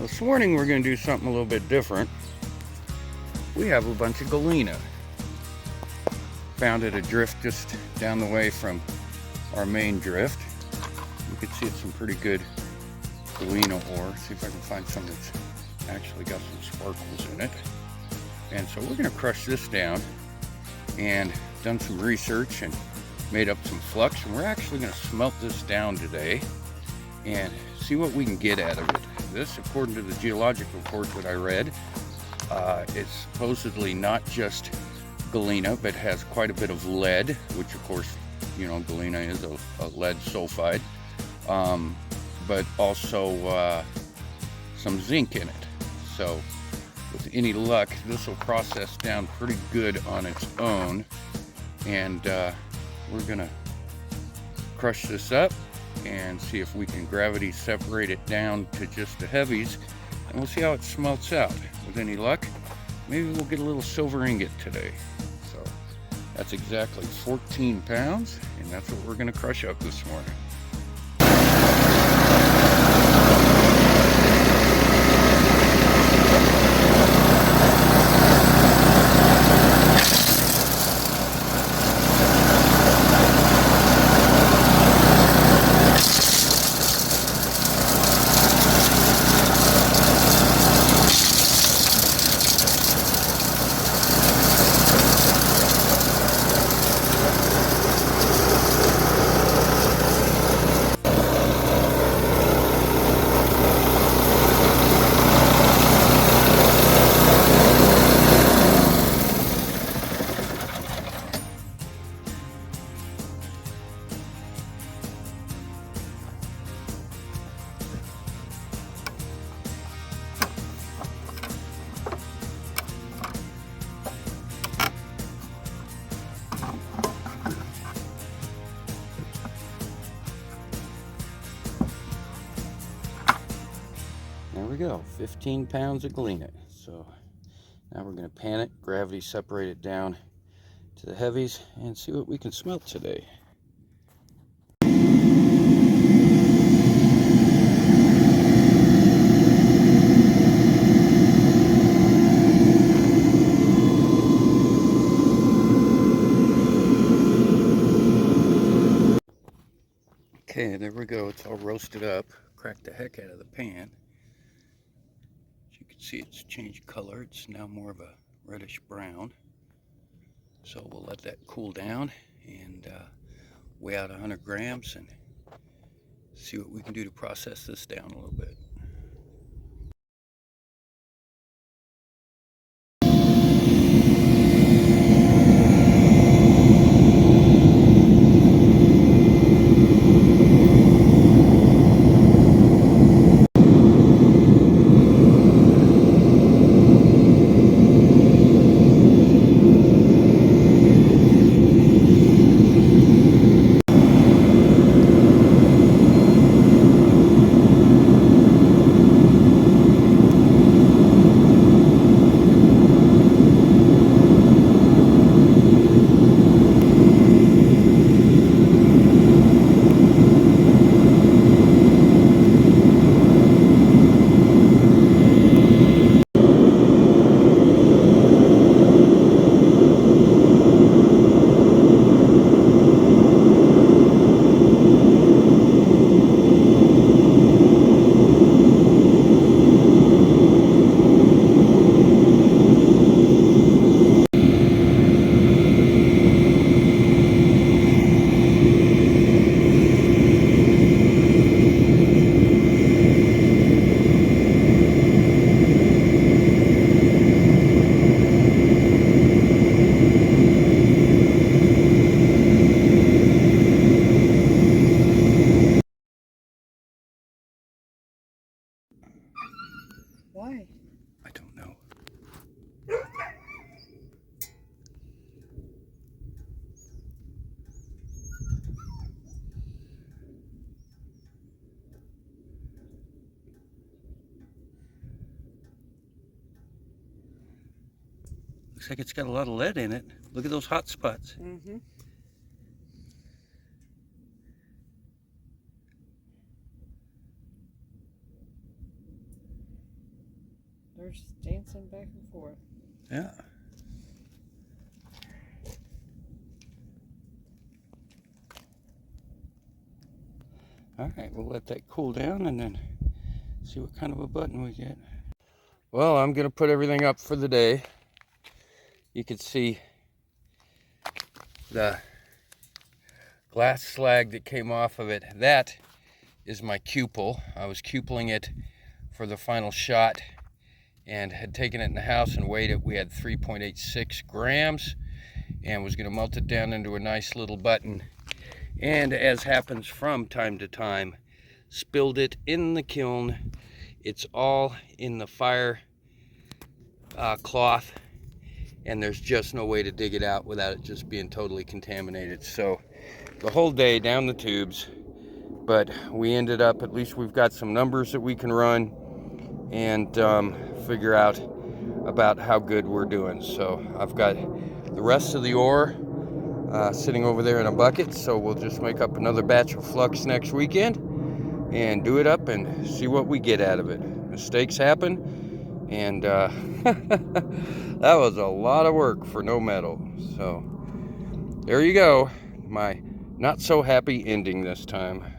This morning we're going to do something a little bit different. We have a bunch of Galena. Found at a drift just down the way from our main drift. You can see it's some pretty good Galena ore. See if I can find some that's actually got some sparkles in it. And so we're going to crush this down, and done some research and made up some flux, and we're actually going to smelt this down today and see what we can get out of it. This, according to the geologic report that I read, it's supposedly not just Galena, but has quite a bit of lead, which of course, you know, Galena is a lead sulfide, but also some zinc in it. So with any luck, this will process down pretty good on its own, and we're gonna crush this up and see if we can gravity separate it down to just the heavies, and we'll see how it smelts out. With any luck, maybe we'll get a little silver ingot today. So that's exactly 14 pounds, and that's what we're gonna crush up this morning. There we go, 15 pounds of Galena. So now we're going to pan it, gravity separate it down to the heavies, and see what we can smelt today. Okay, there we go. It's all roasted up. Cracked the heck out of the pan. As you can see, it's changed color. It's now more of a reddish brown. So we'll let that cool down and weigh out 100 grams and see what we can do to process this down a little bit. Why? I don't know. Looks like it's got a lot of lead in it. Look at those hot spots. Mm-hmm. They're just dancing back and forth. Yeah. All right, we'll let that cool down and then see what kind of a button we get. Well, I'm gonna put everything up for the day. You can see the glass slag that came off of it. That is my cupel. I was cupeling it for the final shot and had taken it in the house and weighed it. We had 3.86 grams and was gonna melt it down into a nice little button. And as happens from time to time, spilled it in the kiln. It's all in the fire cloth, and there's just no way to dig it out without it just being totally contaminated. So the whole day down the tubes, but we ended up, at least we've got some numbers that we can run and figure out about how good we're doing. So I've got the rest of the ore sitting over there in a bucket, so we'll just make up another batch of flux next weekend and do it up and see what we get out of it. Mistakes happen, and that was a lot of work for no metal. So there you go, my not so happy ending this time.